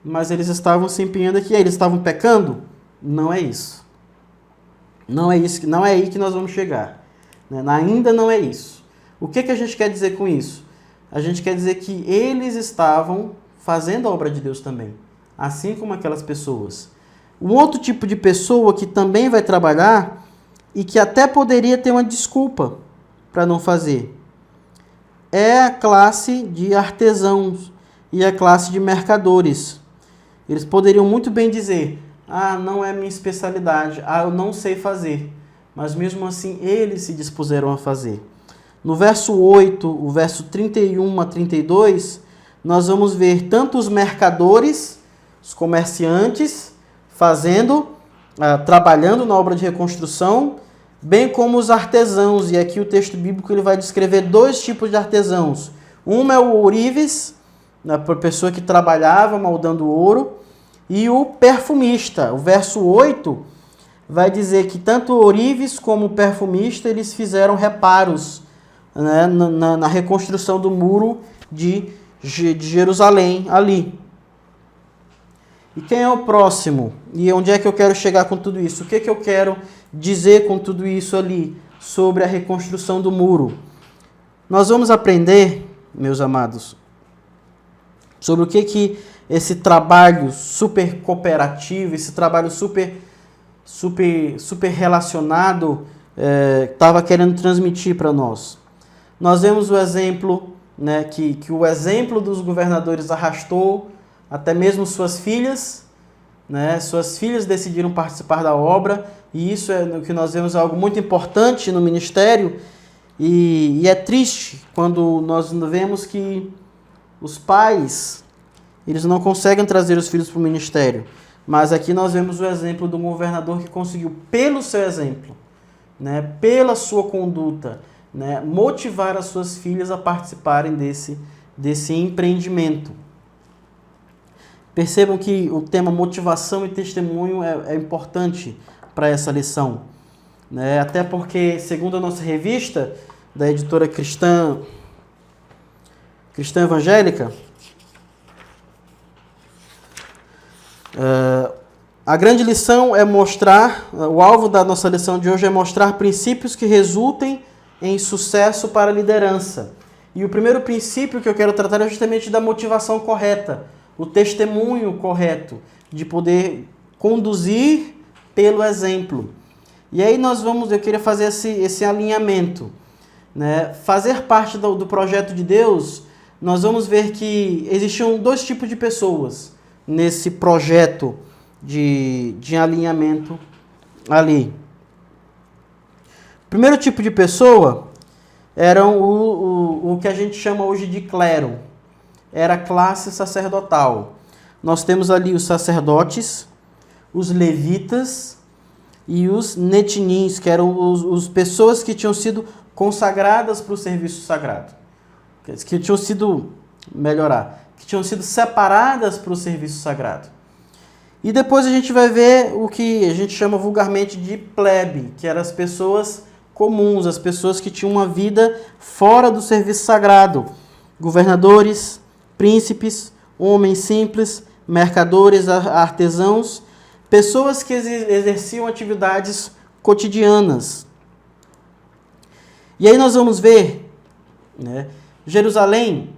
Mas eles estavam se empenhando aqui. Eles estavam pecando? Não é isso. Não é isso, não é aí que nós vamos chegar. Ainda não é isso. O que a gente quer dizer com isso? A gente quer dizer que eles estavam fazendo a obra de Deus também, assim como aquelas pessoas. Um outro tipo de pessoa que também vai trabalhar e que até poderia ter uma desculpa para não fazer é a classe de artesãos e a classe de mercadores. Eles poderiam muito bem dizer: não é minha especialidade, eu não sei fazer. Mas mesmo assim, eles se dispuseram a fazer. No verso 8, o verso 31 a 32, nós vamos ver tanto os mercadores, os comerciantes, trabalhando na obra de reconstrução, bem como os artesãos. E aqui o texto bíblico ele vai descrever dois tipos de artesãos. Um é o ourives, a pessoa que trabalhava moldando ouro, e o perfumista. O verso 8 vai dizer que tanto o ourives como o perfumista eles fizeram reparos na reconstrução do muro de Jerusalém ali. E quem é o próximo? E onde é que eu quero chegar com tudo isso? O que eu quero dizer com tudo isso ali sobre a reconstrução do muro? Nós vamos aprender, meus amados, sobre o que esse trabalho super cooperativo, esse trabalho super relacionado, estava querendo transmitir para nós. Nós vemos o exemplo, né, que o exemplo dos governadores arrastou até mesmo suas filhas, né? Suas filhas decidiram participar da obra, e isso é o que nós vemos algo muito importante no ministério, e é triste quando nós vemos que os pais, eles não conseguem trazer os filhos para o ministério. Mas aqui nós vemos o exemplo de um governador que conseguiu, pelo seu exemplo, né, pela sua conduta, né, motivar as suas filhas a participarem desse empreendimento. Percebam que o tema motivação e testemunho é importante para essa lição, né? Até porque, segundo a nossa revista, da editora Cristã Evangélica, a grande lição é mostrar, o alvo da nossa lição de hoje é mostrar princípios que resultem em sucesso para a liderança. E o primeiro princípio que eu quero tratar é justamente da motivação correta, o testemunho correto, de poder conduzir pelo exemplo. E aí eu queria fazer esse alinhamento, né? Fazer parte do projeto de Deus, nós vamos ver que existiam dois tipos de pessoas nesse projeto de alinhamento ali. O primeiro tipo de pessoa eram o que a gente chama hoje de clero. Era a classe sacerdotal. Nós temos ali os sacerdotes, os levitas e os netinins, que eram as pessoas que tinham sido consagradas para o serviço sagrado. Que tinham sido separadas para o serviço sagrado. E depois a gente vai ver o que a gente chama vulgarmente de plebe, que eram as pessoas comuns, as pessoas que tinham uma vida fora do serviço sagrado. Governadores, príncipes, homens simples, mercadores, artesãos, pessoas que exerciam atividades cotidianas. E aí nós vamos ver, né, Jerusalém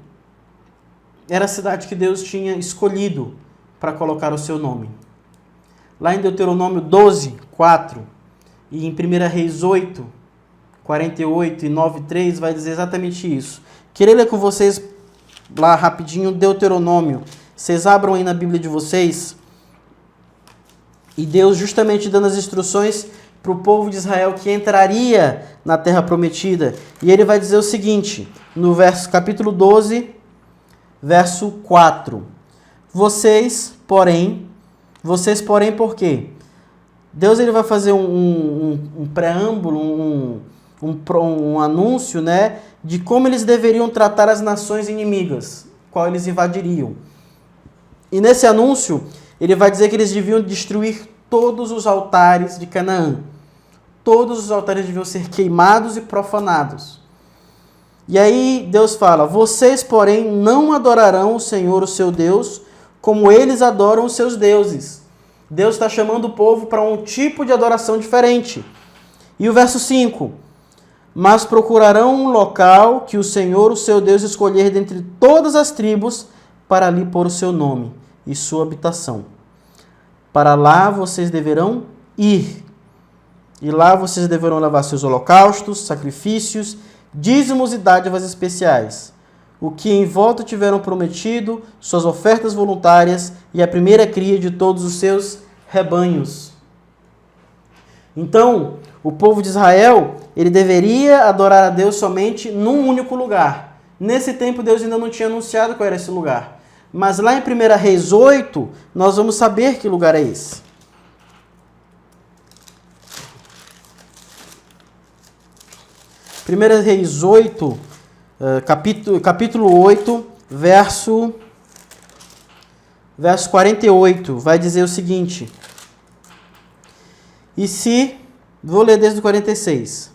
era a cidade que Deus tinha escolhido para colocar o seu nome. Lá em Deuteronômio 12, 4 e em 1 Reis 8, 48 e 9, 3 vai dizer exatamente isso. Queria ler com vocês lá rapidinho Deuteronômio. Vocês abram aí na Bíblia de vocês. E Deus justamente dando as instruções para o povo de Israel que entraria na terra prometida. E ele vai dizer o seguinte, no capítulo 12, verso 4. Vocês, porém, por quê? Deus ele vai fazer um preâmbulo, um anúncio, né, de como eles deveriam tratar as nações inimigas, qual eles invadiriam. E nesse anúncio, ele vai dizer que eles deviam destruir todos os altares de Canaã. Todos os altares deviam ser queimados e profanados. E aí Deus fala, vocês, porém, não adorarão o Senhor, o seu Deus, como eles adoram os seus deuses. Deus está chamando o povo para um tipo de adoração diferente. E o verso 5, mas procurarão um local que o Senhor, o seu Deus, escolher dentre todas as tribos para ali pôr o seu nome e sua habitação. Para lá vocês deverão ir. E lá vocês deverão levar seus holocaustos, sacrifícios, dízimos e dádivas especiais, o que em volta tiveram prometido, suas ofertas voluntárias e a primeira cria de todos os seus rebanhos. Então, o povo de Israel, ele deveria adorar a Deus somente num único lugar. Nesse tempo, Deus ainda não tinha anunciado qual era esse lugar. Mas lá em 1 Reis 8, nós vamos saber que lugar é esse. 1 Reis 8, capítulo 8, verso 48, vai dizer o seguinte. Vou ler desde o 46.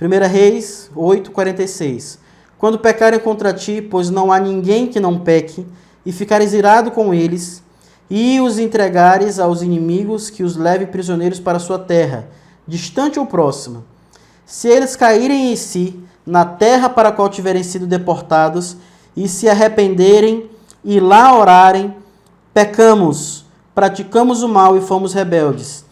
1 Reis 8, 46. Quando pecarem contra ti, pois não há ninguém que não peque, e ficares irado com eles, e os entregares aos inimigos que os leve prisioneiros para a sua terra, distante ou próxima. Se eles caírem em si, na terra para a qual tiverem sido deportados, e se arrependerem, e lá orarem, pecamos, praticamos o mal e fomos rebeldes.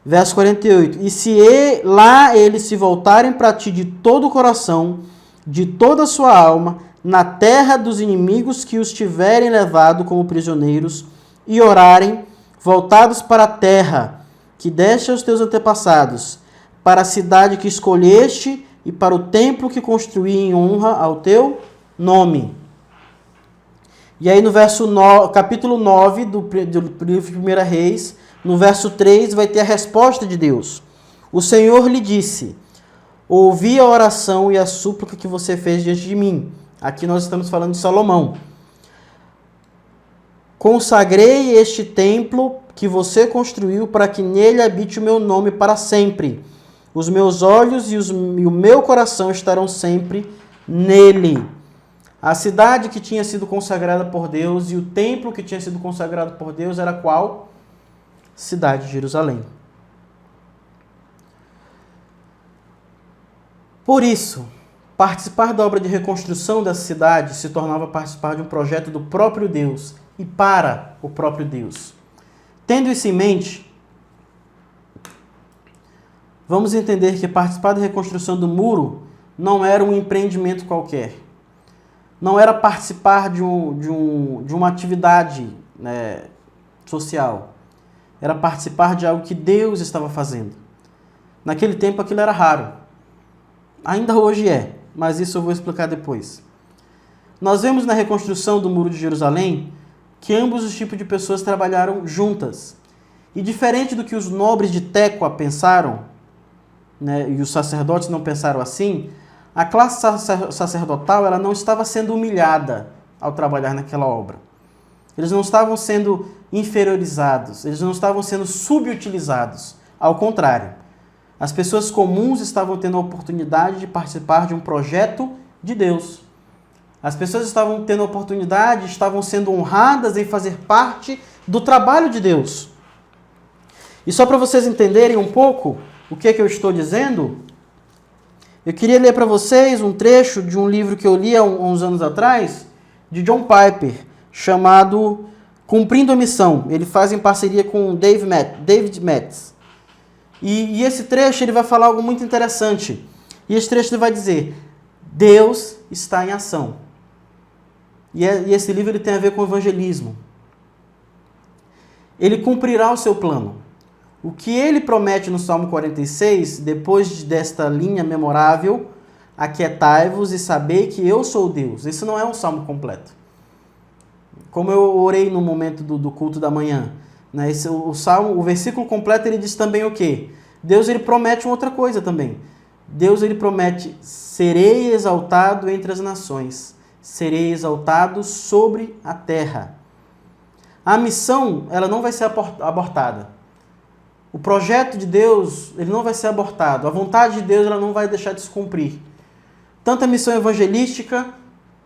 Verso 48. E se lá eles se voltarem para ti de todo o coração, de toda a sua alma, na terra dos inimigos que os tiverem levado como prisioneiros, e orarem, voltados para a terra que deste aos teus antepassados, para a cidade que escolheste e para o templo que construí em honra ao teu nome. E aí no capítulo 9 do livro de 1 Reis, no verso 3, vai ter a resposta de Deus. O Senhor lhe disse: ouvi a oração e a súplica que você fez diante de mim. Aqui nós estamos falando de Salomão. Consagrei este templo que você construiu para que nele habite o meu nome para sempre. Os meus olhos e o meu coração estarão sempre nele. A cidade que tinha sido consagrada por Deus e o templo que tinha sido consagrado por Deus era qual? Cidade de Jerusalém. Por isso, participar da obra de reconstrução dessa cidade se tornava participar de um projeto do próprio Deus e para o próprio Deus. Tendo isso em mente, vamos entender que participar da reconstrução do muro não era um empreendimento qualquer. Não era participar de uma atividade, né, social. Era participar de algo que Deus estava fazendo. Naquele tempo aquilo era raro. Ainda hoje é, mas isso eu vou explicar depois. Nós vemos na reconstrução do Muro de Jerusalém que ambos os tipos de pessoas trabalharam juntas. E diferente do que os nobres de Tecoa pensaram, né, e os sacerdotes não pensaram assim, a classe sacerdotal ela não estava sendo humilhada ao trabalhar naquela obra. Eles não estavam sendo inferiorizados, eles não estavam sendo subutilizados. Ao contrário, as pessoas comuns estavam tendo a oportunidade de participar de um projeto de Deus. As pessoas estavam tendo a oportunidade, estavam sendo honradas em fazer parte do trabalho de Deus. E só para vocês entenderem um pouco o que é que eu estou dizendo, eu queria ler para vocês um trecho de um livro que eu li há uns anos atrás, de John Piper, chamado Cumprindo a Missão. Ele faz em parceria com David Metz. E esse trecho ele vai falar algo muito interessante. E esse trecho ele vai dizer: Deus está em ação. E esse livro ele tem a ver com o evangelismo. Ele cumprirá o seu plano. O que ele promete no Salmo 46, depois desta linha memorável, aquietai-vos e sabei que eu sou Deus. Esse não é um salmo completo. Como eu orei no momento do culto da manhã, né? O versículo completo ele diz também o quê? Deus ele promete uma outra coisa também. Deus ele promete: serei exaltado entre as nações, serei exaltado sobre a terra. A missão ela não vai ser abortada. O projeto de Deus ele não vai ser abortado. A vontade de Deus ela não vai deixar de se cumprir. Tanto a missão evangelística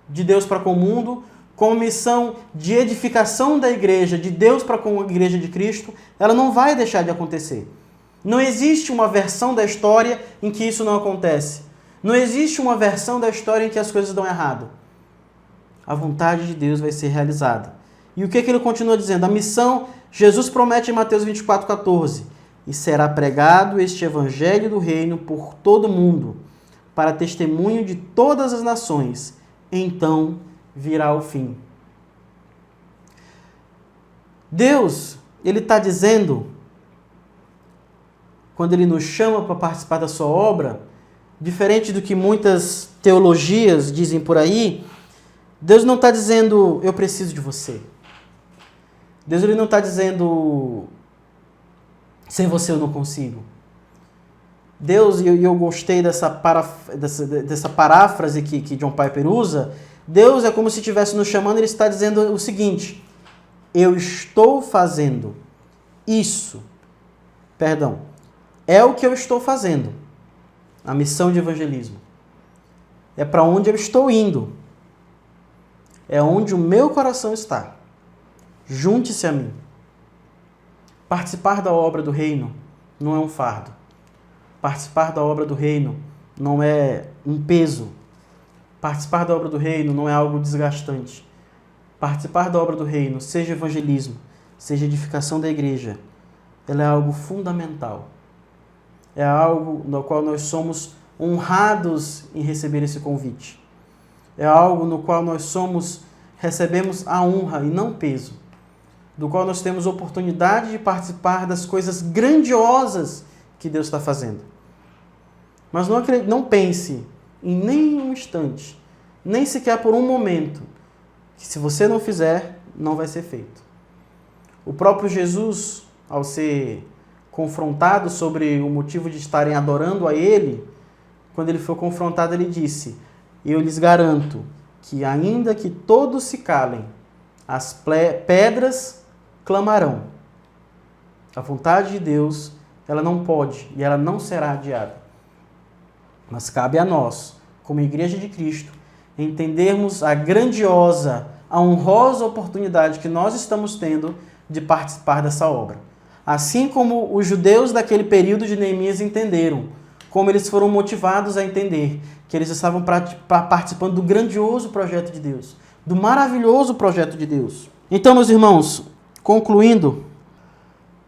de Deus para com o mundo, como a missão de edificação da igreja, de Deus para com a igreja de Cristo, ela não vai deixar de acontecer. Não existe uma versão da história em que isso não acontece. Não existe uma versão da história em que as coisas dão errado. A vontade de Deus vai ser realizada. E o que ele continua dizendo? A missão, Jesus promete em Mateus 24,14: e será pregado este evangelho do reino por todo o mundo, para testemunho de todas as nações. Então virá o fim. Deus, ele está dizendo, quando ele nos chama para participar da sua obra, diferente do que muitas teologias dizem por aí, Deus não está dizendo: eu preciso de você. Deus ele não está dizendo: sem você eu não consigo. Deus, e eu gostei dessa paráfrase que John Piper usa, Deus é como se estivesse nos chamando, ele está dizendo o seguinte: eu estou fazendo isso. É o que eu estou fazendo. A missão de evangelismo. É para onde eu estou indo. É onde o meu coração está. Junte-se a mim. Participar da obra do reino não é um fardo. Participar da obra do reino não é um peso. Participar da obra do reino não é algo desgastante. participar da obra do reino, seja evangelismo, seja edificação da igreja, ela é algo fundamental. É algo no qual nós somos honrados em receber esse convite. É algo no qual nós recebemos a honra e não peso. Do qual nós temos oportunidade de participar das coisas grandiosas que Deus está fazendo. Mas não pense em nenhum instante, nem sequer por um momento, que se você não fizer, não vai ser feito. O próprio Jesus, ao ser confrontado sobre o motivo de estarem adorando a Ele, quando ele foi confrontado, ele disse: eu lhes garanto que ainda que todos se calem, as pedras clamarão. A vontade de Deus, ela não pode e ela não será adiada. Mas cabe a nós, como Igreja de Cristo, entendermos a grandiosa, a honrosa oportunidade que nós estamos tendo de participar dessa obra. Assim como os judeus daquele período de Neemias entenderam, como eles foram motivados a entender que eles estavam participando do grandioso projeto de Deus, do maravilhoso projeto de Deus. Então, meus irmãos, concluindo,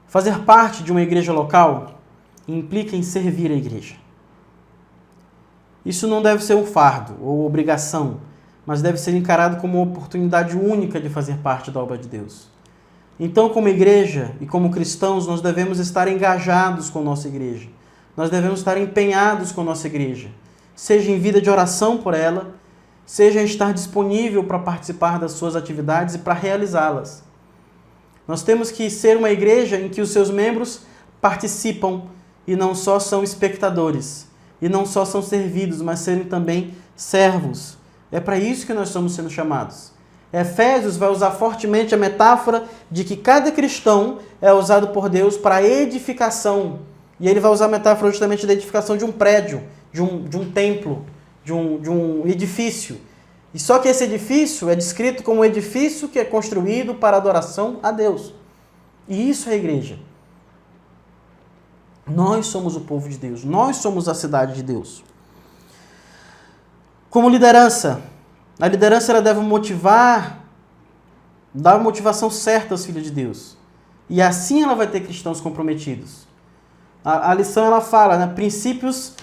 fazer parte de uma igreja local implica em servir a igreja. Isso não deve ser um fardo ou obrigação, mas deve ser encarado como uma oportunidade única de fazer parte da obra de Deus. Então, como igreja e como cristãos, nós devemos estar engajados com a nossa igreja. Nós devemos estar empenhados com a nossa igreja, seja em vida de oração por ela, seja em estar disponível para participar das suas atividades e para realizá-las. Nós temos que ser uma igreja em que os seus membros participam e não só são espectadores, e não só são servidos, mas serem também servos. É para isso que nós estamos sendo chamados. Efésios vai usar fortemente a metáfora de que cada cristão é usado por Deus para edificação. E ele vai usar a metáfora justamente da edificação de um prédio, de um templo, de um edifício. E só que esse edifício é descrito como um edifício que é construído para adoração a Deus. E isso é a igreja. Nós somos o povo de Deus. Nós somos a cidade de Deus. Como liderança, a liderança ela deve dar a motivação certa aos filhos de Deus. E assim ela vai ter cristãos comprometidos. A lição ela fala, né, princípios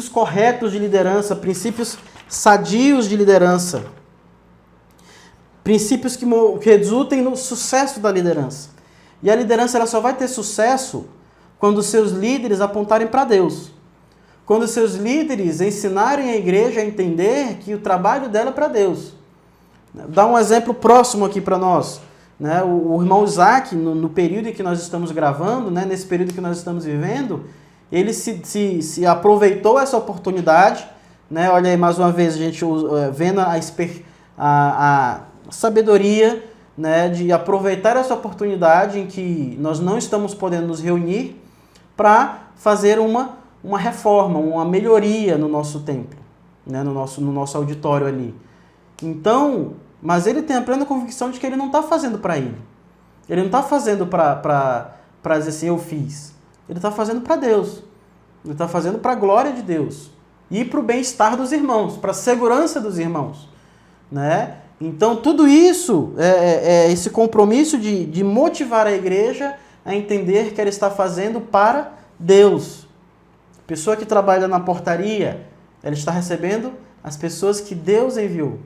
corretos de liderança, princípios sadios de liderança, princípios que resultem no sucesso da liderança. E a liderança ela só vai ter sucesso quando os seus líderes apontarem para Deus. Quando os seus líderes ensinarem a igreja a entender que o trabalho dela é para Deus. Dá um exemplo próximo aqui para nós. Né? O irmão Isaac, no período em que nós estamos gravando, né? Nesse período que nós estamos vivendo, ele se aproveitou essa oportunidade. Né? Olha aí, mais uma vez, a gente vendo a sabedoria, né, de aproveitar essa oportunidade em que nós não estamos podendo nos reunir para fazer uma reforma, uma melhoria no nosso templo, né, no nosso auditório ali. Então, mas ele tem a plena convicção de que ele não está fazendo para ele. Ele não está fazendo para dizer assim, eu fiz. Ele está fazendo para Deus. Ele está fazendo para a glória de Deus. E para o bem-estar dos irmãos, para a segurança dos irmãos. Né? Então, tudo isso é esse compromisso de motivar a igreja a entender que ela está fazendo para Deus. A pessoa que trabalha na portaria, ela está recebendo as pessoas que Deus enviou.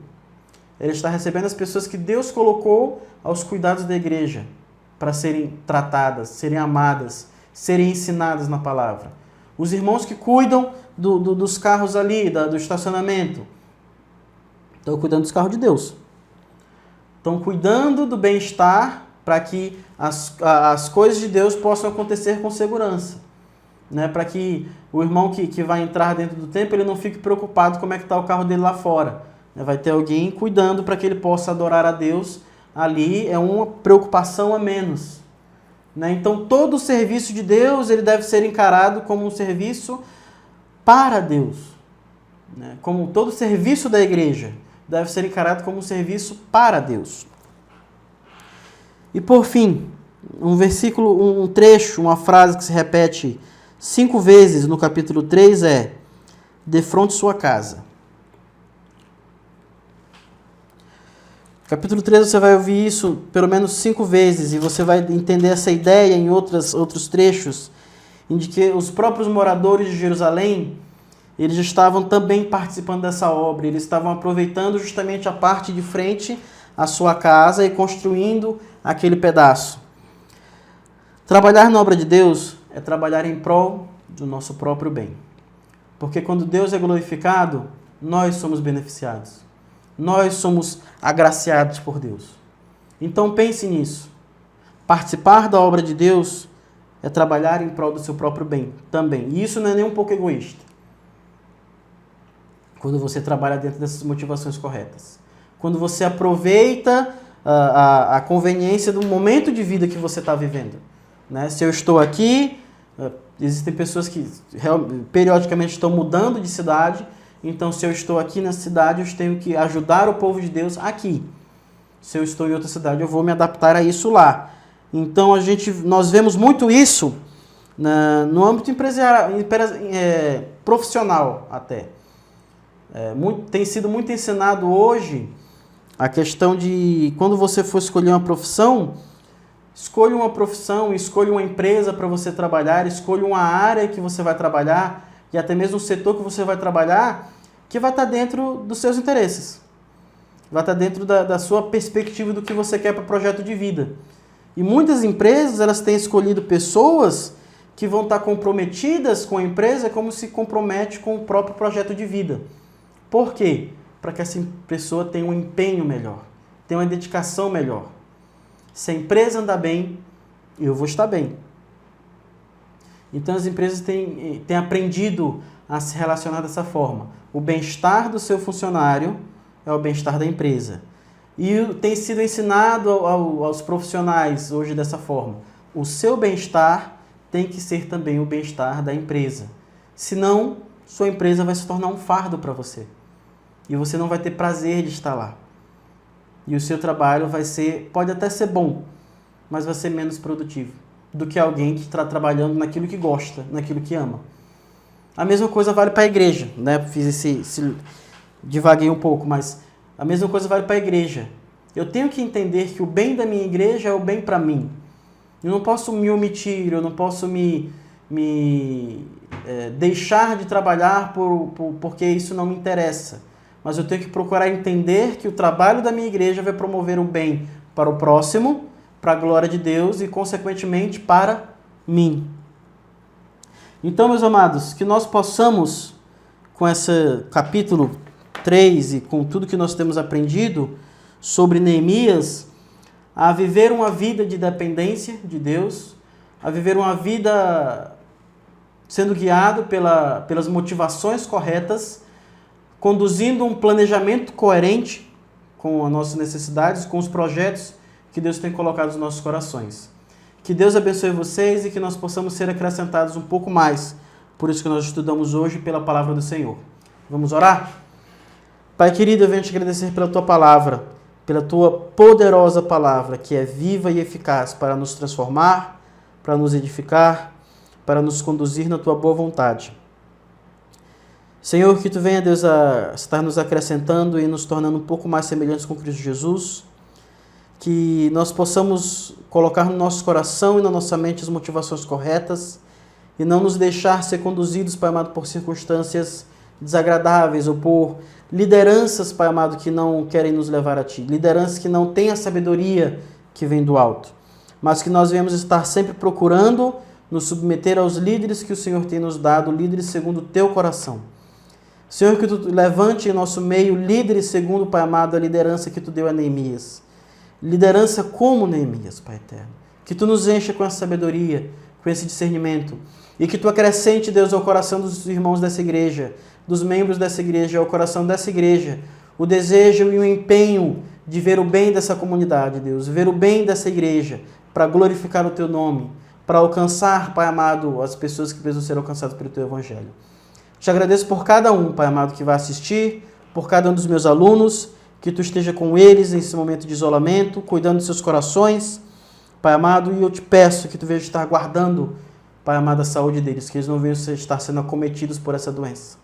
Ela está recebendo as pessoas que Deus colocou aos cuidados da igreja para serem tratadas, serem amadas, serem ensinadas na palavra. Os irmãos que cuidam dos carros ali, do estacionamento, estão cuidando dos carros de Deus. Estão cuidando do bem-estar para que as coisas de Deus possam acontecer com segurança. Né? Para que o irmão que vai entrar dentro do templo, ele não fique preocupado como é que está o carro dele lá fora. Vai ter alguém cuidando para que ele possa adorar a Deus. Ali é uma preocupação a menos. Né? Então, todo o serviço de Deus ele deve ser encarado como um serviço para Deus. Né? Como todo o serviço da igreja deve ser encarado como um serviço para Deus. E por fim, um trecho, uma frase que se repete 5 vezes no capítulo 3 é: defronte sua casa. Capítulo 3 você vai ouvir isso pelo menos 5 vezes e você vai entender essa ideia em outros trechos, em que os próprios moradores de Jerusalém, eles estavam também participando dessa obra, eles estavam aproveitando justamente a parte de frente à sua casa e construindo aquele pedaço. Trabalhar na obra de Deus é trabalhar em prol do nosso próprio bem. Porque quando Deus é glorificado, nós somos beneficiados. Nós somos agraciados por Deus. Então pense nisso. Participar da obra de Deus é trabalhar em prol do seu próprio bem também. E isso não é nem um pouco egoísta. Quando você trabalha dentro dessas motivações corretas. Quando você aproveita a conveniência do momento de vida que você está vivendo. Né? Se eu estou aqui, existem pessoas que periodicamente estão mudando de cidade. Então, se eu estou aqui na cidade, eu tenho que ajudar o povo de Deus aqui. Se eu estou em outra cidade, eu vou me adaptar a isso lá. Então, nós vemos muito isso no âmbito profissional até. Tem sido muito ensinado hoje a questão de quando você for escolher uma profissão, escolha uma empresa para você trabalhar, escolha uma área que você vai trabalhar e até mesmo o setor que você vai trabalhar, que vai estar dentro dos seus interesses. Vai estar dentro da sua perspectiva do que você quer para o projeto de vida. E muitas empresas, elas têm escolhido pessoas que vão estar comprometidas com a empresa como se compromete com o próprio projeto de vida. Por quê? Para que essa pessoa tenha um empenho melhor, tenha uma dedicação melhor. Se a empresa andar bem, eu vou estar bem. Então as empresas têm aprendido a se relacionar dessa forma. O bem-estar do seu funcionário é o bem-estar da empresa. E tem sido ensinado aos profissionais hoje dessa forma. O seu bem-estar tem que ser também o bem-estar da empresa. Senão, sua empresa vai se tornar um fardo para você. E você não vai ter prazer de estar lá. E o seu trabalho pode até ser bom, mas vai ser menos produtivo do que alguém que está trabalhando naquilo que gosta, naquilo que ama. A mesma coisa vale para a igreja, né? Divaguei um pouco, mas a mesma coisa vale para a igreja. Eu tenho que entender que o bem da minha igreja é o bem para mim. Eu não posso me omitir, eu não posso me deixar de trabalhar porque isso não me interessa. Mas eu tenho que procurar entender que o trabalho da minha igreja vai promover o bem para o próximo, para a glória de Deus e, consequentemente, para mim. Então, meus amados, que nós possamos, com esse capítulo 3 e com tudo que nós temos aprendido sobre Neemias, a viver uma vida de dependência de Deus, a viver uma vida sendo guiado pelas motivações corretas, conduzindo um planejamento coerente com as nossas necessidades, com os projetos que Deus tem colocado nos nossos corações. Que Deus abençoe vocês e que nós possamos ser acrescentados um pouco mais. Por isso que nós estudamos hoje pela palavra do Senhor. Vamos orar? Pai querido, eu venho te agradecer pela tua palavra, pela tua poderosa palavra, que é viva e eficaz para nos transformar, para nos edificar, para nos conduzir na tua boa vontade. Senhor, que tu venha, Deus, a estar nos acrescentando e nos tornando um pouco mais semelhantes com Cristo Jesus, que nós possamos colocar no nosso coração e na nossa mente as motivações corretas e não nos deixar ser conduzidos, Pai amado, por circunstâncias desagradáveis ou por lideranças, Pai amado, que não querem nos levar a Ti, lideranças que não têm a sabedoria que vem do alto, mas que nós venhamos estar sempre procurando nos submeter aos líderes que o Senhor tem nos dado, líderes segundo o Teu coração. Senhor, que Tu levante em nosso meio líderes segundo, Pai amado, a liderança que Tu deu a Neemias. Liderança como Neemias, Pai eterno. Que Tu nos encha com essa sabedoria, com esse discernimento. E que Tu acrescente, Deus, ao coração dos irmãos dessa igreja, dos membros dessa igreja, ao coração dessa igreja, o desejo e o empenho de ver o bem dessa comunidade, Deus. Ver o bem dessa igreja, para glorificar o Teu nome, para alcançar, Pai amado, as pessoas que precisam ser alcançadas pelo Teu Evangelho. Te agradeço por cada um, Pai amado, que vai assistir, por cada um dos meus alunos, que Tu esteja com eles nesse momento de isolamento, cuidando dos seus corações, Pai amado, e eu te peço que Tu venha estar guardando, Pai amado, a saúde deles, que eles não venham estar sendo acometidos por essa doença,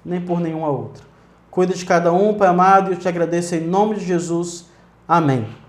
nem por nenhuma outra. Cuida de cada um, Pai amado, e eu te agradeço em nome de Jesus. Amém.